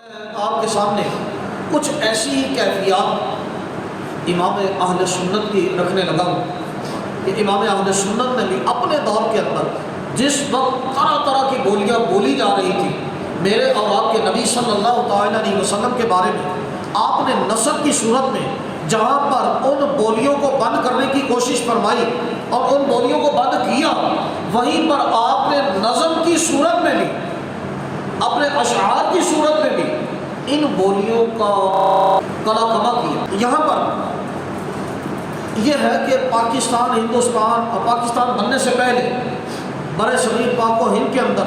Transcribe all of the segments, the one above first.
آپ کے سامنے کچھ ایسی کیفیات امام اہل سنت کی رکھنے لگا ہوں کہ امام اہل سنت نے بھی اپنے دور کے اندر جس وقت طرح طرح کی بولیاں بولی جا رہی تھی میرے اور آپ کے نبی صلی اللہ تعالیٰ علیہ وسلم کے بارے میں، آپ نے نسب کی صورت میں جہاں پر ان بولیوں کو بند کرنے کی کوشش فرمائی اور ان بولیوں کو بند کیا، وہیں پر آپ نے نظم کی صورت میں بھی، اپنے اشعار کی صورت میں بھی ان بولیوں کا کلا کما کیا۔ یہاں پر یہ ہے کہ پاکستان بننے سے پہلے برے صغیر پاک و ہند کے اندر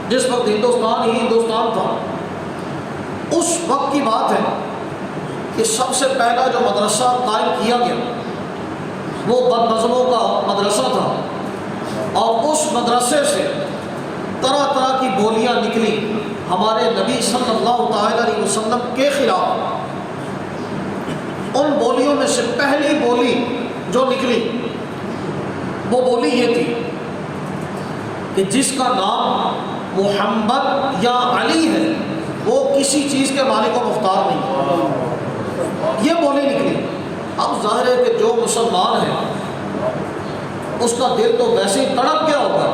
جس وقت ہندوستان ہی ہندوستان تھا، اس وقت کی بات ہے کہ سب سے پہلا جو مدرسہ قائم کیا گیا وہ بد نظموں کا مدرسہ تھا، اور اس مدرسے سے طرح طرح کی بولیاں نکلی ہمارے نبی صلی اللہ تعالیٰ علیہ وسلم کے خلاف۔ ان بولیوں میں سے پہلی بولی جو نکلی وہ بولی یہ تھی کہ جس کا نام محمد یا علی ہے وہ کسی چیز کے مالک و مختار نہیں، یہ بولی نکلی۔ اب ظاہر ہے کہ جو مسلمان ہے اس کا دل تو ویسے ہی تڑپ گیا ہوگا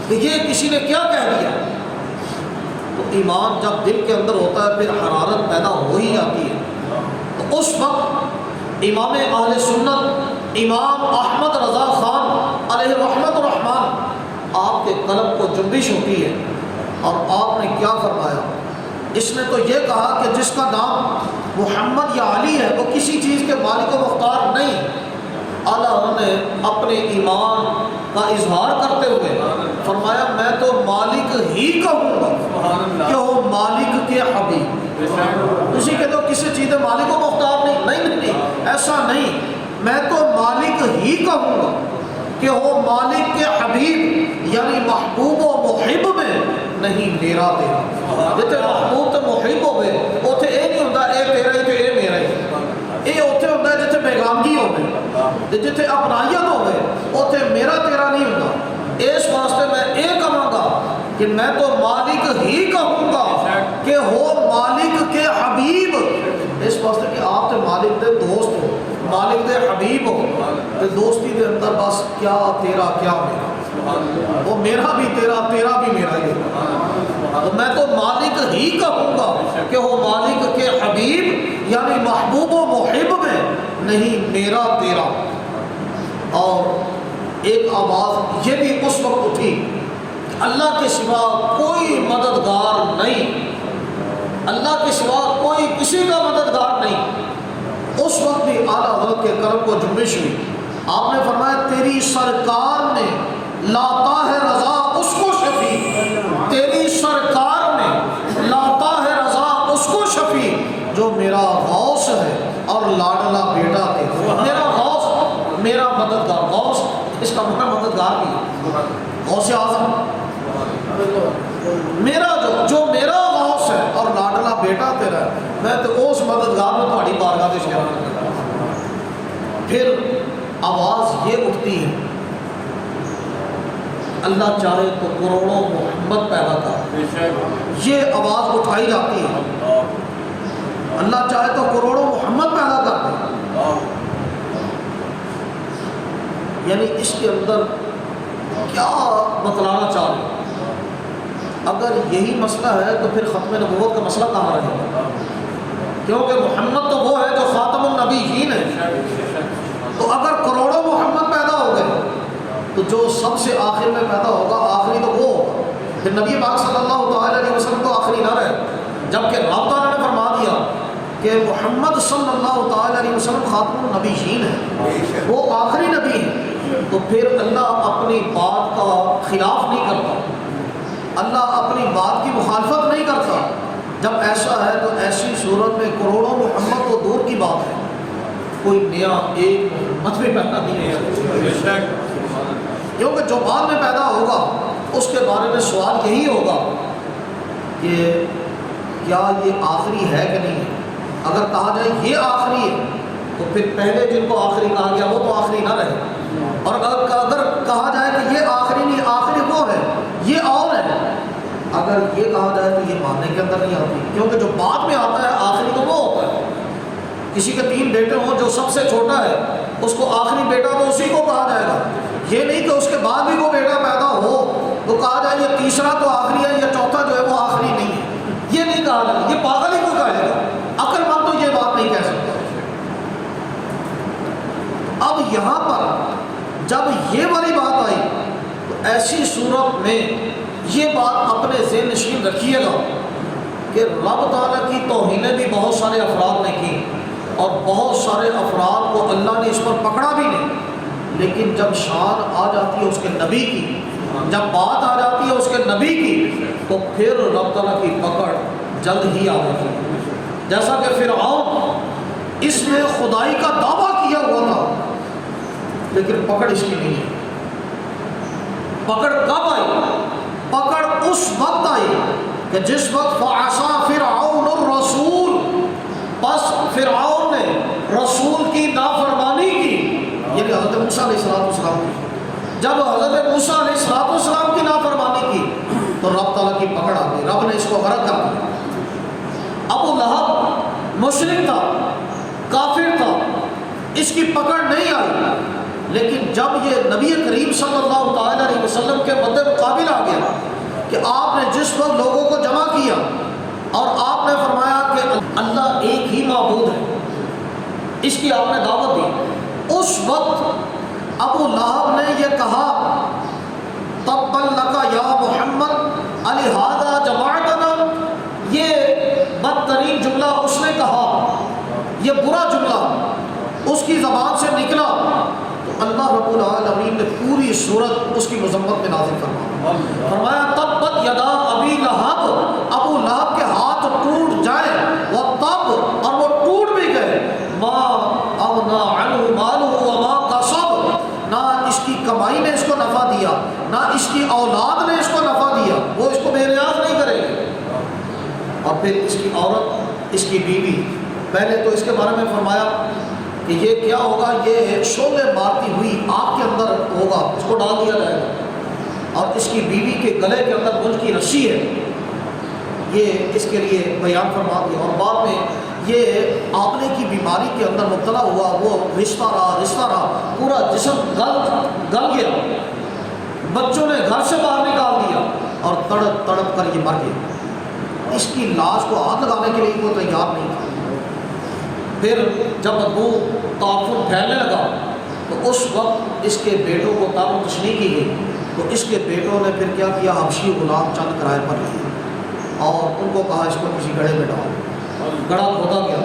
کہ یہ کسی نے کیا کہہ دیا۔ تو ایمان جب دل کے اندر ہوتا ہے پھر حرارت پیدا ہو ہی جاتی ہے۔ تو اس وقت امام اہل سنت امام احمد رضا خان علیہ رحمت الرحمان، آپ کے قلب کو جنبش ہوتی ہے اور آپ نے کیا فرمایا؟ اس نے تو یہ کہا کہ جس کا نام محمد یا علی ہے وہ کسی چیز کے مالک و مختار نہیں۔ اللہ نے اپنے ایمان کا اظہار کرتے ہوئے فرمایا میں تو مالک ہی کہوں گا کہ وہ مالک کے حبیب، کسی کے تو کسی چیز مالک و مختار نہیں، ایسا نہیں، میں تو مالک ہی کہوں گا کہ وہ مالک کے حبیب، یعنی محبوب و محب میں نہیں میرا تیرا۔ جتنے محبوب تو محب ہوئے اتنے یہ نہیں ہوتا اے تیرا ہی تو اے میرا ہی، یہ اتنے ہوتا ہے جتنے بیگانگی ہوئے، جتنے اپنائیت ہوئے اتنے میرا تیرا نہیں ہوتا۔ اس واسطے میں یہ کہوں گا کہ میں تو مالک ہی کہوں گا کہ وہ مالک کے حبیب، اس واسطے کہ آپ تو مالک دے دوست ہو، مالک دے حبیب ہو، کہ دوستی دے اندر بس کیا تیرا کیا میرا، وہ میرا بھی تیرا، تیرا بھی میرا ہی ہے۔ تو میں تو مالک ہی کہوں گا کہ وہ مالک کے حبیب یعنی محبوب و محب میں نہیں میرا تیرا۔ اور ایک آواز یہ بھی اس وقت اٹھی اللہ کے سوا کوئی مددگار نہیں، اللہ کے سوا کوئی کسی کا مددگار نہیں۔ اس وقت بھی اعلیٰ حضرت کے کرم کو جنبش ہوئی، آپ نے فرمایا تیری سرکار نے لاتا ہے رضا اس کو شفیع، تیری سرکار نے لاتا ہے رضا اس کو شفیع جو میرا غوث ہے اور لاڈلا بیٹا تیرا۔ میرا غوث میرا مددگار، غوث اس کا مددگار بھی ہے، غوث اعظم میرا جو میرا غوث ہے اور لاڈلا بیٹا تیرا ہے، میں تو اس مددگار میں تمہاری بارگاہ سے شکایت کرتا ہوں۔ پھر آواز یہ اٹھتی ہے اللہ چاہے تو کروڑوں محمد پیدا کر، یہ آواز اٹھائی جاتی ہے اللہ چاہے تو کروڑوں محمد پیدا کر دے۔ یعنی اس کے اندر کیا بتلانا چاہ رہے؟ اگر یہی مسئلہ ہے تو پھر ختم نبوت کا مسئلہ کہاں رہے گا؟ کیونکہ محمد تو وہ ہے جو خاتم النبیین ہے۔ تو اگر کروڑوں محمد پیدا ہو گئے تو جو سب سے آخر میں پیدا ہوگا آخری تو وہ ہوگا، پھر نبی پاک صلی اللہ تعالیٰ علیہ وسلم تو آخری نہ رہے، جبکہ رب تعالیٰ نے فرما دیا کہ محمد صلی اللہ تعالیٰ علیہ وسلم خاتم النبیین ہے، وہ آخری نبی ہے۔ تو پھر اللہ اپنی بات کا خلاف نہیں کرتا، اللہ اپنی بات کی مخالفت نہیں کرتا۔ جب ایسا ہے تو ایسی صورت میں کروڑوں محمد تو دور کی بات ہے، کوئی نیا ایک محمد بھی پیدا نہیں ہے، کیونکہ جو بعد میں پیدا ہوگا اس کے بارے میں سوال یہی ہوگا کہ کیا یہ آخری ہے کہ نہیں ہے۔ اگر کہا جائے یہ آخری ہے تو پھر پہلے جن کو آخری کہا گیا وہ تو آخری نہ رہے، اور اگر کہا جائے کہ یہ آخری نہیں، آخری وہ ہے، یہ اور ہے، اگر یہ کہا جائے تو یہ ماننے کے اندر نہیں آتی، کیونکہ جو بعد میں آتا ہے آخری تو وہ ہوتا ہے۔ کسی کے 3 بیٹے ہوں، جو سب سے چھوٹا ہے اس کو آخری بیٹا تو اسی کو کہا جائے گا، یہ نہیں کہ اس کے بعد بھی کوئی بیٹا پیدا ہو تو کہا جائے یہ تیسرا تو آخری ہے، یا چوتھا جو ہے وہ آخری نہیں ہے، یہ نہیں کہا جائے، یہ پاگل ہی کو کہے گا، عقل مند تو یہ بات نہیں کہہ سکتا۔ اب یہاں پر جب یہ والی بات آئی تو ایسی صورت میں یہ بات اپنے ذہن نشین رکھیے گا کہ رب تعالیٰ کی توہینیں بھی بہت سارے افراد نے کی، اور بہت سارے افراد کو اللہ نے اس پر پکڑا بھی نہیں، لیکن جب شان آ جاتی ہے اس کے نبی کی، جب بات آ جاتی ہے اس کے نبی کی، تو پھر رب تعالیٰ کی پکڑ جلد ہی آ جاتی ہے۔ جیسا کہ فرعون، اس نے خدائی کا دعویٰ کیا ہوا تھا لیکن پکڑ اس کی نہیں ہے۔ پکڑ کب آئی؟ پکڑ اس وقت آئی کہ جس وقت فعصا فرعون الرسول، بس فرعون نے رسول کی نافرمانی کی، یعنی حضرت موسیٰ علیہ السلام کی۔ جب حضرت موسیٰ علیہ السلام کی نافرمانی کی تو رب تعالیٰ کی پکڑ آ گئی، رب نے اس کو غرق کر دیا۔ ابو لہب مشرک تھا، کافر تھا، اس کی پکڑ نہیں آئی، لیکن جب یہ نبی کریم صلی اللہ تعالیٰ علیہ وسلم کے مد مقابل آ گیا کہ آپ نے جس وقت لوگوں کو جمع کیا اور آپ نے فرمایا کہ اللہ ایک ہی معبود ہے، اس کی آپ نے دعوت دی، اس وقت ابو لہب نے یہ کہا تبا لک یا محمد الہذا جمعتنا، یہ بدترین جملہ اس نے کہا، یہ برا جملہ اس کی زبان سے نکلا، تو اللہ رب العالمین نے پوری صورت اس کی مذمت میں نازل فرمایا تبت یدا ابی لہب، ابو لہب کے ہاتھ ٹوٹ جائیں، وہ تب، اور وہ ٹوٹ بھی گئے، ما اغنی عنہ مالہ وما کسب، نہ اس کی کمائی نے اس کو نفع دیا، نہ اس کی اولاد نے اس کو نفع دیا، وہ اس کو بے نیاز نہیں کرے گی۔ اور پھر اس کی عورت، اس کی بیوی، پہلے تو اس کے بارے میں فرمایا کہ یہ کیا ہوگا، یہ شعلے مارتی ہوئی آگ کے اندر ہوگا، اس کو ڈال دیا جائے گا، اور اس کی بیوی کے گلے کے اندر گنج کی رسی ہے، یہ اس کے لیے بیان فرما دیا۔ اور بعد میں یہ آپنے کی بیماری کے اندر مبتلا ہوا، وہ رشتہ رہا، پورا جسم گل گیا، بچوں نے گھر سے باہر نکال دیا، اور تڑپ تڑپ کر یہ مر گیا۔ اس کی لاش کو ہاتھ لگانے کے لیے کوئی تیار نہیں تھا۔ پھر جب بدبو تعفن پھیلنے لگا تو اس وقت اس کے بیٹوں کو تعلق تشریح کی گئی، تو اس کے بیٹوں نے پھر کیا کیا، حبشی غلام چند کرائے پر لیے اور ان کو کہا اس کو کسی گڑھے میں ڈال، گڑھا کھودا گیا،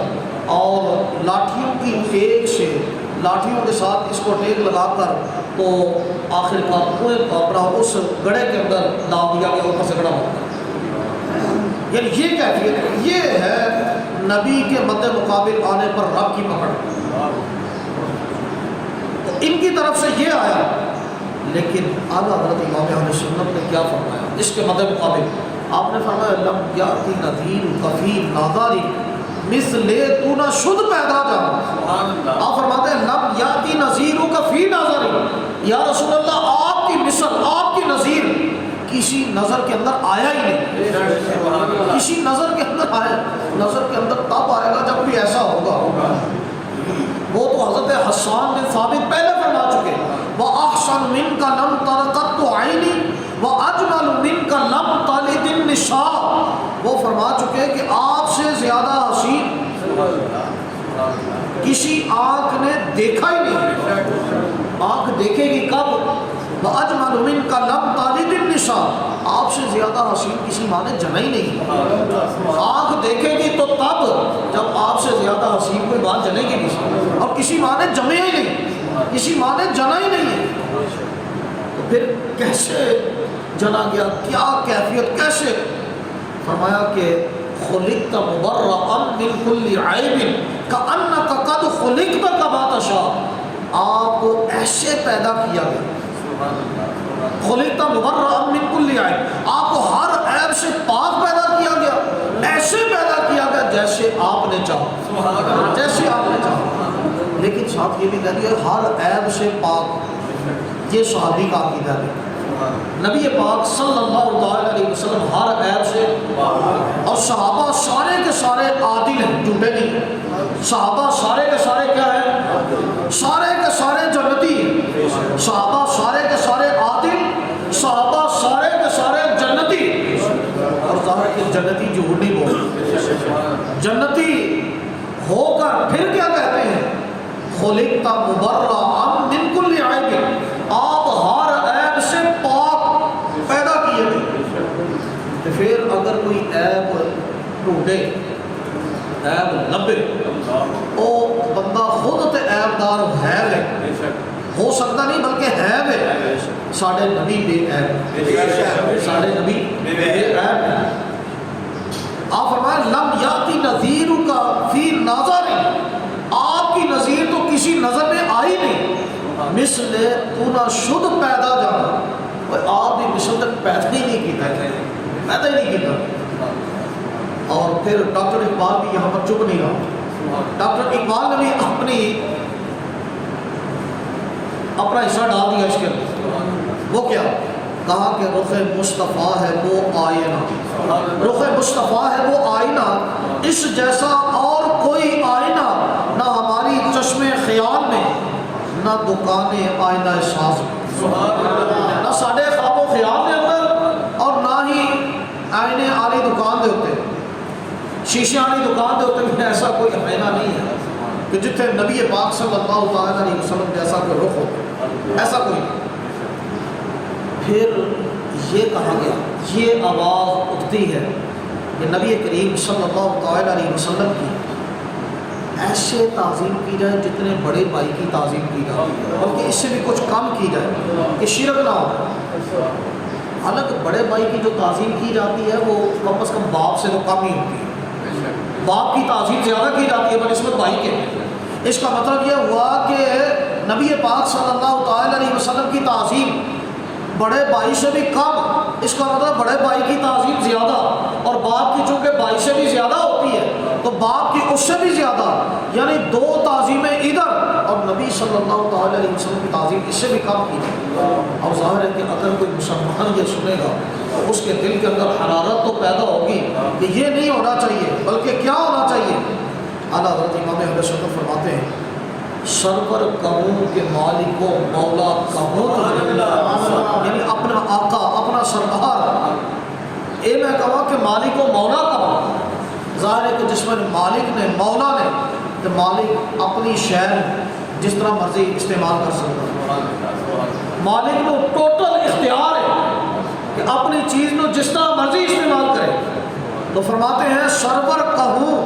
اور لاٹھیوں کی ٹیک سے، لاٹھیوں کے ساتھ اس کو ٹیک لگا کر تو آخر کار پورے کپڑا اس گڑھے کے اندر ڈال دیا گیا، اوپر سے گڑھا ہوتا ہے۔ یعنی یہ کیفیت ہے، یہ ہے نبی کے مد مقابل آنے پر رب کی پکڑ۔ تو ان کی طرف سے یہ آیا، لیکن اعلیٰ حضرت امام اہل سنت نے کیا فرمایا اس کے مد مقابل؟ آپ نے فرمایا لم یاتی نذیر کفی ناداری مثل تو نہ شد پیدا جا۔ آپ فرماتے ہیں لم یاتی نذیر کفی ناداری، یا رسول اللہ آپ کی مثل، آپ کی نذیر کسی نظر کے اندر آیا ہی نہیں، کسی نظر کے اندر آیا، نظر کے اندر تب آئے گا جب بھی ایسا ہوگا۔ وہ تو حضرت حسان بن ثابت پہلے فرما چکے، وَأَحْسَنُ مِنْكَ لَمْ تَرْقَطُ عَيْنِي وَأَجْمَلُ مِنْكَ لَمْ تَلِدِ النِّسَاءُ، وہ فرما چکے کہ آپ سے زیادہ حسین کسی آنکھ نے دیکھا ہی نہیں۔ آنکھ دیکھے گی کب؟ وَأَجْمَلُ مِنْكَ لَمْ تَلِدِ النِّسَاءُ، آپ سے زیادہ حسین کسی ماں نے جنا ہی نہیں۔ آنکھ دیکھے گی تو تب جب آپ سے زیادہ حسین کوئی بات جنے گی نہیں، اور کسی ماں نے جمے ہی نہیں، کسی ماں نے جنا ہی نہیں ہے، تو پھر کیسے جنا گیا، کیا کیفیت، کیسے؟ فرمایا کہ خلقت مبرأ من کل عیب کأنک قد خلقت کما تشاء، آپ کو ایسے پیدا کیا گیا، خلقت مبرأ من کل عیب، آپ کو ہر عیب سے پاک پیدا کیا گیا، ایسے پیدا کیا گیا جیسے آپ نے چاہا، جیسے آپ نے چاہا۔ لیکن ساتھ یہ بھی کہہ دیا ہر عیب سے پاک، یہ صحابی کا عقیدہ ہے، نبی پاک صلی اللہ علیہ وسلم ہر عیب سے، اور صحابہ سارے کے سارے عادل ہیں، جھوٹے نہیں ہیں۔ صحابہ سارے کے سارے کیا ہیں؟ سارے کے سارے جنتی ہیں۔ صحابہ سارے کے سارے عادل، صحابہ سارے کے سارے جنتی، اور ظاہر کہ جنتی جھوٹ نہیں بولتے۔ جنتی ہو کر پھر کیا کہتے ہیں؟ خلقت مبرأ من کل عیب، آپ ہر عیب سے پاک پیدا کیے گئے۔ تو پھر اگر کوئی عیب ڈھونڈے، عیب لبے، او بندہ خود تے عیب دار ہے وے، ہو سکتا نہیں بلکہ ہے وے۔ ساڑھے نبی بے عیب، ساڑھے نبی بے عیب۔ آپ فرمائیں لم یاتی نذیرک فی نظر، آپ کی نظیر تو کسی نظر میں آئی نہیں۔ مثل تو نہ شد پیدا جانا، آپ بھی مثل تک پیدا ہی نہیں کیتا ہے، پیدا ہی نہیں کیتا۔ اور پھر ڈاکٹر اقبال بھی یہاں پر چپ نہیں رہا۔ ڈاکٹر اقبال نے بھی اپنا حصہ ڈال دیا اس کے اندر۔ وہ کیا کہا کہ رخ مصطفیٰ ہے وہ آئینہ، رخ مصطفیٰ ہے وہ آئینہ، اس جیسا اور کوئی آئینہ نہ ہماری چشم خیال میں، نہ دکان آئینہ ساز میں، نہ ساڑھے خواب و خیال کے اندر، اور نہ ہی آئینے آلی دکان دے ہوتے، شیشے آلی دکان دے ہوتے میں ایسا کوئی آئینہ نہیں ہے کہ جتنے نبی پاک صلی اللہ علیہ وسلم جیسا کوئی رخ ہو، ایسا کوئی نہیں۔ پھر یہ کہا گیا، یہ آواز اٹھتی ہے کہ نبی کریم صلی اللہ علیہ وسلم کی ایسے تعظیم کی جائے جتنے بڑے بھائی کی تعظیم کی جائے، بلکہ اس سے بھی کچھ کم کی جائے کہ شرک نہ ہو۔ حالانکہ بڑے بھائی کی جو تعظیم کی جاتی ہے وہ کم از کم باپ سے تو کم ہی ہوتی ہے، باپ کی تعظیم زیادہ کی جاتی ہے بنسبت بھائی کے۔ اس کا مطلب یہ ہوا کہ نبی پاک صلی اللہ علیہ وسلم کی تعظیم بڑے بھائی سے بھی کم، اس کا مطلب بڑے بھائی کی تعظیم زیادہ، اور باپ کی چونکہ بھائی سے بھی زیادہ ہوتی ہے تو باپ کی اس سے بھی زیادہ، یعنی دو تعظیمیں ادھر، اور نبی صلی اللہ علیہ وسلم کی تعظیم اس سے بھی کم کی۔ اب ظاہر ہے کہ اگر کوئی مسلمان یہ سنے گا تو اس کے دل کے اندر حرارت تو پیدا ہوگی کہ یہ نہیں ہونا چاہیے، بلکہ کیا ہونا چاہیے؟ اعلیٰ حضرت امام اہل سنت فرماتے ہیں سرور کہوں کہ مالک و مولا کہوں، یعنی اپنا آقا، اپنا سردار، اے میں کہوں کہ مالک و مولا کہوں۔ ظاہر ہے کہ جس میں مالک نے، مولا نے، تو مالک اپنی شہر جس طرح مرضی استعمال کر سکتا ہے، مالک کو ٹوٹل اختیار ہے کہ اپنی چیز کو جس طرح مرضی استعمال کرے۔ تو فرماتے ہیں سرور کہوں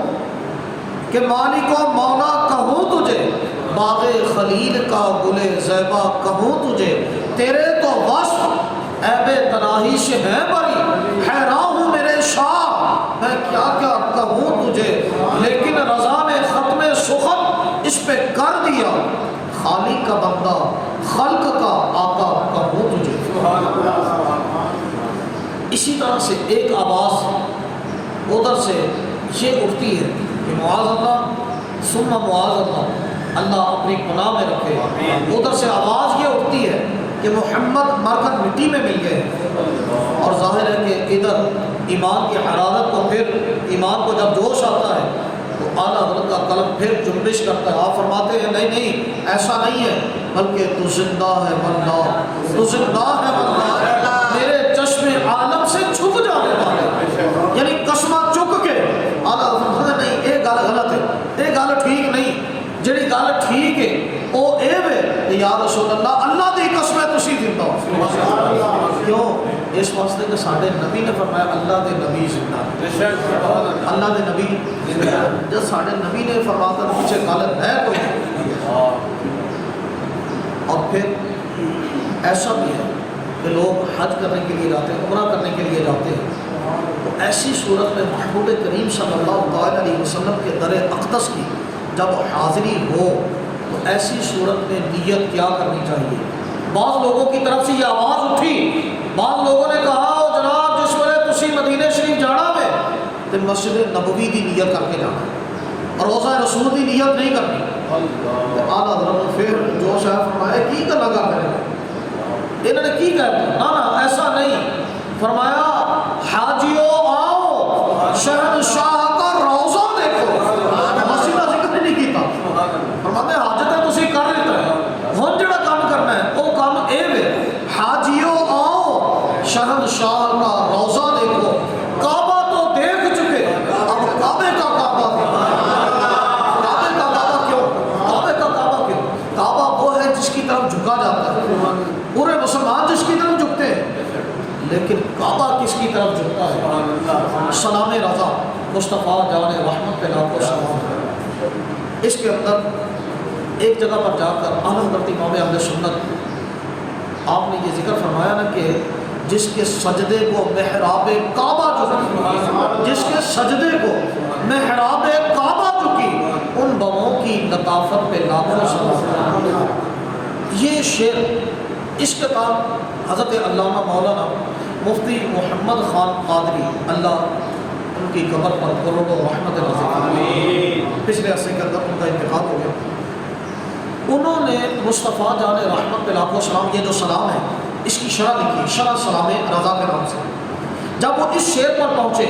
کہ مالک و مولا کہوں تجھے، باغ خلیل کا گل زیبا کہوں تجھے، تیرے تو وصف عیب تناہی سے ہے بری، حیران ہوں میرے شاہ میں کیا کیا کہوں تجھے، لیکن رضا نے ختم سخن اس پہ کر دیا، خالق کا بندہ خلق کا آقا کہوں تجھے۔ اسی طرح سے ایک آواز ادھر سے یہ اٹھتی ہے کہ معاذ اللہ ثم معاذ اللہ، اللہ اپنی پناہ میں رکھے۔ ادھر سے آواز یہ اٹھتی ہے کہ محمد مر کر مٹی میں مل گئے، اور ظاہر ہے کہ ادھر ایمان کی حرارت کو، پھر ایمان کو جب جوش آتا ہے تو اعلیٰ حضرت کا قلب پھر جنبش کرتا ہے۔ آپ فرماتے ہیں نہیں نہیں ایسا نہیں ہے، بلکہ تو زندہ ہے واللہ، تو زندہ ہے واللہ، میرے چشم عالم سے چھپ جانے والے، یعنی قسمہ چک کے اعلیٰ حضرت نہیں، یہ گل غلط ہے، یہ گل ٹھیک نہیں، جڑی گل ٹھیک ہے وہ اے وے کہ یا رسول اللہ اللہ دی قسم ہے تسی زندہ ہو۔ کیوں؟ اس واسطے کہ ساڈے نبی نے فرمایا اللہ دے نبی زندہ ہے، اللہ دے نبی زندہ ہے۔ جب ساڈے نبی نے فرمایا تو پیچھے غلط ہے کوئی نہیں۔ اور پھر ایسا بھی ہے کہ لوگ حج کرنے کے لیے جاتے ہیں، عمرہ کرنے کے لیے جاتے ہیں، تو ایسی صورت میں محبوب کریم صلی اللہ علیہ وسلم کے در اقدس کی جب حاضری ہو تو ایسی صورت میں نیت کیا کرنی چاہیے؟ بعض لوگوں کی طرف سے یہ آواز اٹھی، بعض لوگوں نے کہا جناب جس وقت تسی مدینہ شریف جانا ہے تو مسجد نبوی کی نیت کر کے جانا ہے، اور روزہ رسول کی نیت نہیں کرنی۔ اعلیٰ حضرت پھر جو شاہ فرمایا کی کا لگا کرے انہوں نے کی کہا نا نا ایسا نہیں، فرمایا حاجیو آؤ شہنشاہ کا روضہ دیکھو، مسیح کا ذکر نہیں کیتا، فرمایا حاجت ہے تسی کر لیتا ہے، ہن جڑا کام کرنا ہے وہ کام اے ہے، حاجیو آؤ شہنشاہ کا روضہ دیکھو، کعبہ تو دیکھ چکے اب کعبے کا کعبہ جس کی طرف جھکا جاتا ہے، پورے مسلمان جس کی طرف جھکتے ہیں، لیکن کعبہ کس کی طرف جھکتا ہے؟ سلام رضا مصطفیٰ جان رحمت پہ لاکھوں سلام۔ اس کے اندر ایک جگہ پر جا کر اعلیٰ حضرت امام اہل سنت آپ نے یہ ذکر فرمایا نا کہ جس کے سجدے کو محراب کعبہ چکی، جس کے سجدے کو محراب کعبہ چکی، ان بموں کی لطافت پہ لاکھوں سلام۔ یہ شعر اس کے بعد حضرت علامہ مولانا مفتی محمد خان قادری اللہ ان کی قبر پر کروڑوں رحمت نازل، پچھلے عرصے کے اندر ان کا انتقال ہو گیا، انہوں نے مصطفیٰ جان رحمت پہ لاکھوں سلام یہ جو سلام ہے اس کی شرح لکھی، شرح سلام رضا کے نام سے۔ جب وہ اس شعر پر پہنچے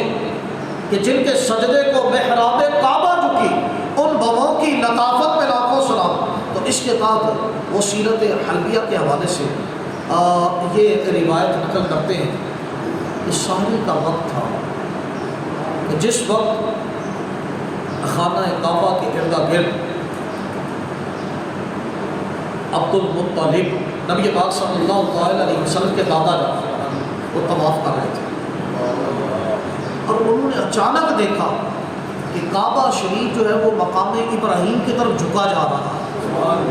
کہ جن کے سجدے کو محراب کعبہ جھکی، ان بموں کی لطافت پہ لاکھوں سلام، تو اس کے بعد وہ سیرت حلبیہ کے حوالے سے یہ روایت نقل کرتے ہیں کہ سحری کا وقت تھا کہ جس وقت خانہ کعبہ کے ارد گرد عبد المطلب نبی پاک صلی اللہ علیہ وسلم کے دادا جان وہ طواف کر رہے تھے، اور انہوں نے اچانک دیکھا کہ کعبہ شریف جو ہے وہ مقام ابراہیم کی طرف جھکا جا رہا ہے۔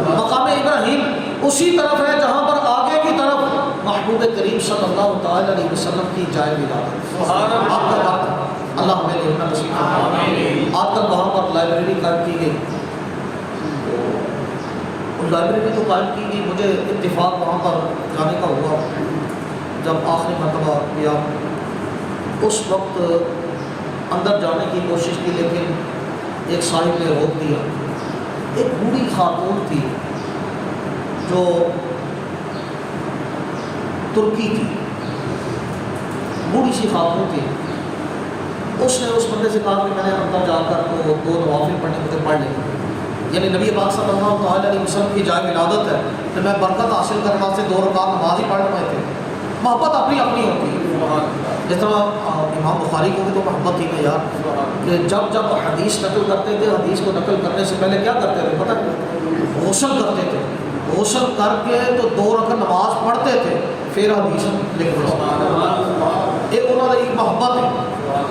مقام ابراہیم اسی طرف ہے جہاں پر آگے کی طرف محبوب کریم صلی اللہ تعالی علیہ وسلم کی جائے ولادت۔ آپ کا وقت اللہ ہمیں دیکھنا نصیب فرمائے۔ آج کل وہاں پر لائبریری قائم کی گئی، لائبریری تو قائم کی گئی، مجھے اتفاق وہاں پر جانے کا ہوا جب آخری مرتبہ گیا، اس وقت اندر جانے کی کوشش کی لیکن ایک صاحب نے روک دیا۔ ایک بوڑھی خاتون تھی جو ترکی تھی، بوڑھی سی خاتون تھی، اس نے اس بندے سے کہا کہ میں نے اندر جا کر تو 2 نوافل پڑھنے مجھے پڑھ لیں، یعنی نبی پاک صلی اللہ علیہ وسلم کی جائے ولادت ہے تو میں برکت حاصل کرنے واسطے 2 رکعت نماز ہی پڑھ پائے تھے۔ محبت اپنی اپنی ہوتی ہے، جس طرح امام بخاری کو بھی تو محبت تھی نا یار کہ جب حدیث نقل کرتے تھے، حدیث کو نقل کرنے سے پہلے کیا کرتے تھے پتہ ہے؟ غسل کرتے تھے، غسل کر کے تو 2 رکعت نماز پڑھتے تھے پھر حدیث لکھتے تھے۔ ایک انہوں نے ایک محبت ہے۔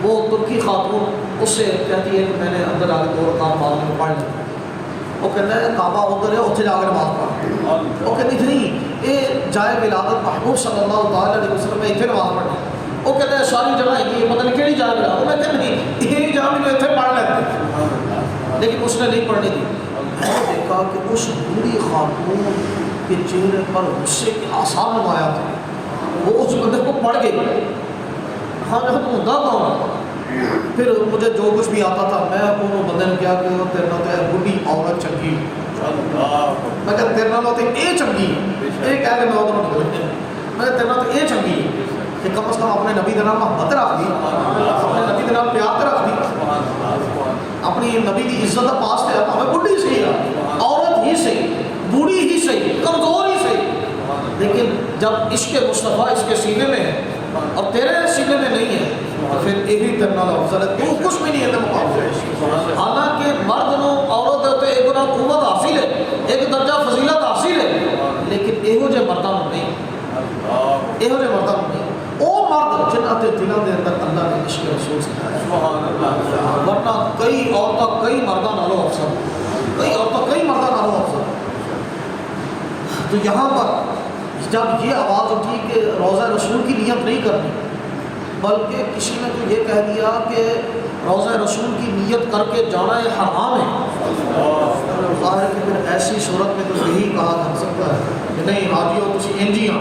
وہ ترکی خاتون اس سے کہتی ہے کہ میں نے اندر آ کے 2 رکعت بعد میں پڑھ لی، وہ کہتا ہے کعبہ ادھر ہے اتنے جا کے نماز پڑھ، وہ کہتی نہیں یہ جائے ولادت محبوب صلی اللہ تعالی علیہ وسلم میں اتنے نماز پڑھنی، وہ کہتے ہیں ساری جگہ یہ پتہ نہیں کہڑی جائے ولادت، میں کہتے نہیں یہ جہاں بھی اتنے پڑھ لیتے، لیکن اس نے نہیں پڑھنی تھی۔ میں نے دیکھا کہ اس بوڑھی خاتون کے چہرے پر غصے کے آثار نمایاں تھے، وہ اس بندے کو پڑھ گئی، ہاں میں تو مدعا کہوں، پھر مجھے جو کچھ بھی آتا تھا میں انہوں بندے نے کیا کہ تیرے نال تے بڈھی عورت چنگی، میں کہ تیرے نال تے اے چنگی، اے کہہ کے میں ادھروں نکل گیا، میں تیرے نال تے اے چنگی کہ کم از کم اپنے نبی دے نال محبت رکھ دی، اپنے نبی دے نال پیار رکھ دی، اپنی نبی دی عزت دا پاس تے ہمیں بڈھی صحیح ہے، عورت ہی صحیح، بوڑھی ہی صحیح، کمزور ہی صحیح، لیکن جب عشق مصطفیٰ اس کے سینے میں ہے اور تیرے سینے میں نہیں ہے تو پھر یہی کرنا افضل ہے، تو کچھ بھی نہیں ہے مقابلے۔ حالانکہ مرد نو عورت ہوتے ایک نہ قوت حاصل ہے، ایک درجہ فضیلت حاصل ہے، لیکن یہو جے مردوں نہیں، یہو جے مردوں نہیں، وہ مرد جنہاں تے دلوں دے اندر اللہ نے عشق رسول سکھایا، ورنہ کئی عورتیں کئی مردوں نالوں افضل، کئی عورتیں کئی مردوں نالوں افضل۔ تو یہاں پر جب یہ آواز اٹھی کہ روضہ رسول کی نیت نہیں کرنی، بلکہ کسی نے تو یہ کہہ دیا کہ روضہ رسول کی نیت کر کے جانا یہ حرام ہے، ظاہر ہے کہ پھر ایسی صورت میں تو یہی کہا جا سکتا ہے کہ نہیں حاجیوں تسی انجیاں،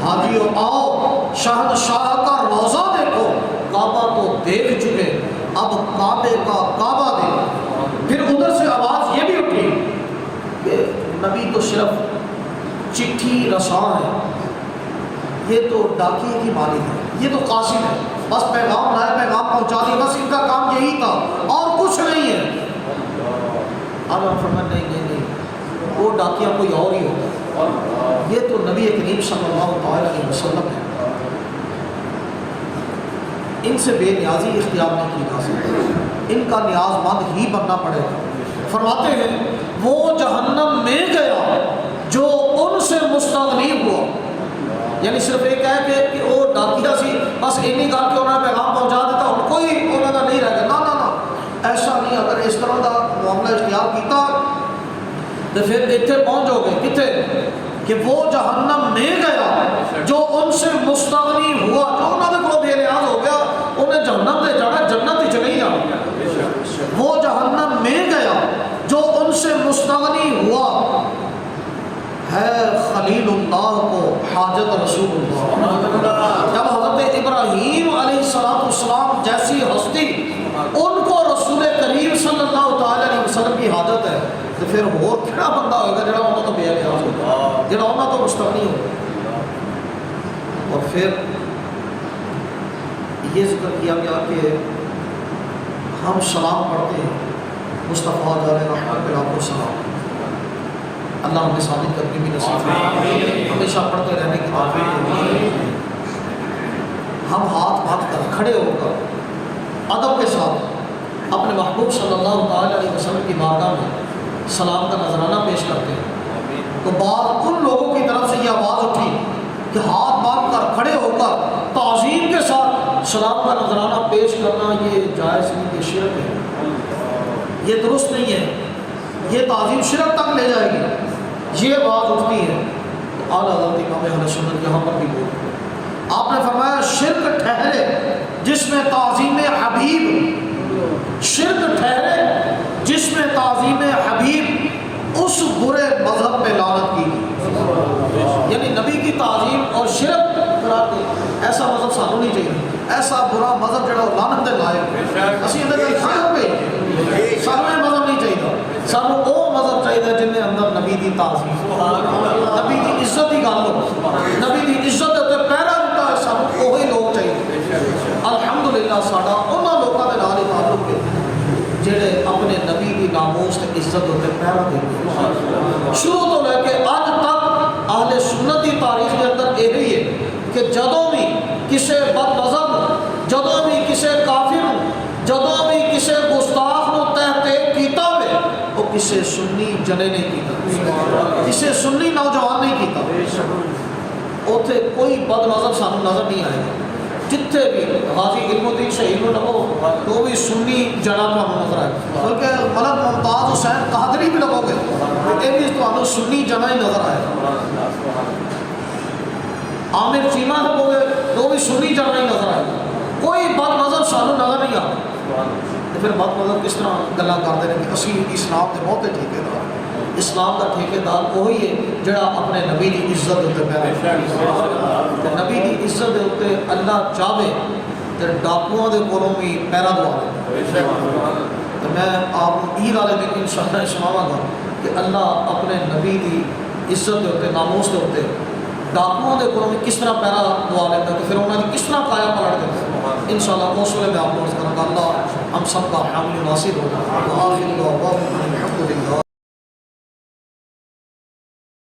حاجیوں آؤ شہنشاہ کا روضہ دیکھو، کعبہ تو دیکھ چکے اب کعبے کا کعبہ دیکھو۔ پھر ادھر سے آواز یہ بھی اٹھی کہ نبی تو صرف چٹھی رساں ہے، یہ تو ڈاکیے کی مالک ہے، یہ تو قاصد ہے، بس پیغام لائے، پیغام پہنچا دیا، بس ان کا کام یہی تھا اور کچھ نہیں ہے۔ آپ فرمائیں نہیں نہیں نہیں، وہ ڈاکیہ کوئی اور ہی ہوگا، یہ تو نبی کریم صلی اللہ علیہ وسلم ہے، ان سے بے نیازی اختیار نہیں کی جا سکتی، ان کا نیاز مند ہی بننا پڑے گا۔ فرماتے ہیں وہ جہنم میں گیا جو ان سے مستغنی ہوا، یعنی صرف ایک ہے کہ وہ ڈاکیہ سی، بس اینی کر کے انہوں نے پیغام پہنچا دیتا، ان کوئی انہوں کا نہیں رہ گیا، نہ ایسا نہیں۔ اگر اس طرح کا معاملہ اختیار کیتا تو پھر اتنے پہنچ جاؤ گے کتنے کہ وہ جہنم میں گیا جو ان سے مستغنی ہوا، جو انہوں نے کو بے نیاز ہو گیا، انہیں جہنم سے جانا، جنت ہی چلی جانا۔ وہ جہنم میں گیا جو ان سے مستغنی ہوا ہے خلیل اللہ کو حاجت رسول اللہ۔ جب حضرت ابراہیم علیہ السلام جیسی ہستی ان کو رسول کریم صلی اللہ تعالی علیہ وسلم کی حاجت ہے، تو پھر اور کہڑا بندہ ہوگا جڑا انہوں تو بے نیاز ہوگا، جڑا انہوں تو مستغنی ہوگا۔ اور پھر یہ ذکر کیا گیا کہ ہم سلام پڑھتے ہیں مصطفیٰ علیہ رحمۃ کو سلام، اللہ ہمیں ثابت کر کے بھی نصیب فرمائے، ہمیشہ پڑھتے رہنے کی توفیق۔ ہم ہاتھ باندھ کر کھڑے ہو کر ادب کے ساتھ اپنے محبوب صلی اللہ تعالی علیہ وسلم کی بارگاہ میں سلام کا نذرانہ پیش کرتے ہیں، تو بعض ان لوگوں کی طرف سے یہ آواز اٹھی کہ ہاتھ باندھ کر کھڑے ہو کر تعظیم کے ساتھ سلام کا نذرانہ پیش کرنا یہ جائز نہیں، یہ شرک ہے، یہ درست نہیں ہے، یہ تعظیم شرک تک لے جائے گی، یہ بات اٹھتی ہے۔ تو اعلیٰ حضرت امام اہل سنت یہاں پر بھی بول، آپ نے فرمایا شرک ٹھہرے جس میں تعظیم حبیب، شرک ٹھہرے جس میں تعظیم حبیب اس برے مذہب پہ لعنت کی گئی، یعنی نبی کی تعظیم اور شرک قرار دے، ایسا مذہب سانو نہیں چاہیے، ایسا برا مذہب جڑا لعنت دے لائق، اسی اندر کوئی کھائے ہوئے سانو یہ مذہب نہیں چاہیے، سانو وہ مذہب چاہیے جن کے اندر نبی کی تعظیم، نبی کی عزت کی گل ہو، نبی کی عزت کے اتنے پہرا دیتا ہے، سانو وہی لوگ چاہیے۔ الحمدللہ ساڈا انہاں لوگوں کے نال ہی تعلق ہے جڑے اپنے نبی کی ناموس تے عزت تے پہرا دیندے، شروع تو لے کے اج تک اہل سنت کی تاریخ کے اندر یہی ہے کہ جدوں بھی کسی بد مذہب، جدوں بھی کسی کافر، جدوں بھی کسی گستاخ نو تحقیق کیتا ہوئے، وہ کسی سنی جنے نہیں کیتا، کسی سنی نوجوان نہیں کیتا، اوتھے کوئی بد مذہب سانو نظر نہیں آئے گا، جتھے بھی غازی علم الدین شہید نو لگو تو بھی سنی جنا تمہیں نظر آئے، بلکہ ملک ممتاز حسین قادری بھی لگو گے یہ بھی تمہیں سنی جنا ہی نظر آئے، عامر چیمہ لگو گے تو بھی سنی جنا ہی نظر آئے، کوئی بد مذہب سانو نظر نہیں آتا۔ تو پھر بد مذہب کس طرح گلا کرتے ہیں کہ اسی اسلام کے بہت ٹھیکے دار، اسلام کا ٹھیکے دار وہی ہے جڑا اپنے نبی کی عزت اتنے پیرا، نبی کی عزت کے اتنے اللہ چاہے تو ڈاکوؤں کے کولوں بھی پیرا دوا دے۔ تو میں آپ کو عید والے دن انشاءاللہ سناواں گا کہ اللہ اپنے نبی کی عزت کے اتنے، ناموس کے اتنے ڈاکوؤں کے کولوں بھی کس طرح پیرا دوا لیتا، تو پھر انہوں نے کس طرح کایا پلٹ دیتا، انشاءاللہ اس ویلے میں آپ کو عرض کروں گا۔ اللہ ہم سب کا حامل ناصر ہوگا۔